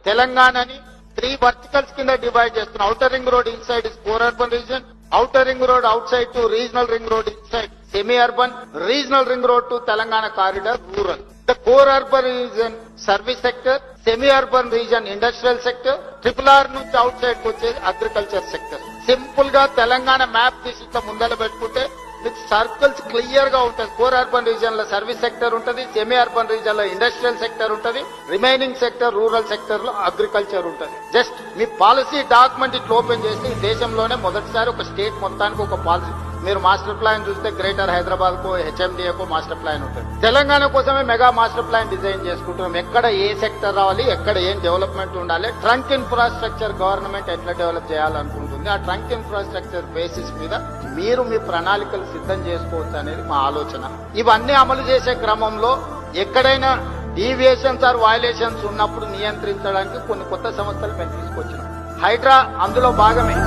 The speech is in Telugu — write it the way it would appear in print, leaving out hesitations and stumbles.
తెలంగాణని 3 verticals కింద డివైడ్ చేస్తున్నాం. Outer ring road inside is core urban reason, outer ring road out side to regional ring road inside semi urban, regional ring road to Telangana corridor rural. The core urban reason service sector, semi urban reason industrial sector, RRR నుంచి అవుట్ సైడ్ కు వచ్చేది అగ్రికల్చర్ సెక్టర్. సింపుల్ గా తెలంగాణ మ్యాప్ తీసి ఇట్లా ముందర పెట్టుకుంటే మీకు సర్కిల్స్ క్లియర్ గా ఉంటుంది. కోర్ అర్బన్ రీజన్ లో సర్వీస్ సెక్టర్ ఉంటుంది, సెమీ అర్బన్ రీజన్ లో ఇండస్ట్రియల్ సెక్టర్ ఉంటుంది, రిమైనింగ్ సెక్టర్ రూరల్ సెక్టర్ లో అగ్రికల్చర్ ఉంటుంది. జస్ట్ మీ పాలసీ డాక్యుమెంట్ ఇట్లా ఓపెన్ చేస్తే ఈ దేశంలోనే మొదటిసారి ఒక స్టేట్ మొత్తానికి ఒక పాలసీ. మీరు మాస్టర్ ప్లాన్ చూస్తే గ్రేటర్ హైదరాబాద్ కు HMDA కు మాస్టర్ ప్లాన్ ఉంటుంది. తెలంగాణ కోసమే మెగా మాస్టర్ ప్లాన్ డిజైన్ చేసుకుంటున్నాం. ఎక్కడ ఏ సెక్టర్ రావాలి, ఎక్కడ ఏం డెవలప్మెంట్ ఉండాలి, ట్రంక్ ఇన్ఫ్రాస్ట్రక్చర్ గవర్నమెంట్ ఎట్లా డెవలప్ చేయాలనుకుంటుంది, ఆ ట్రంక్ ఇన్ఫ్రాస్ట్రక్చర్ బేసిస్ మీద మీరు మీ ప్రణాళికలు సిద్ధం చేసుకోవచ్చు అనేది మా ఆలోచన. ఇవన్నీ అమలు చేసే క్రమంలో ఎక్కడైనా డీవియేషన్స్ ఆర్ వయలేషన్స్ ఉన్నప్పుడు నియంత్రించడానికి కొన్ని కొత్త సంస్థలు మేము తీసుకొచ్చినాం. హైడ్రా అందులో భాగమే.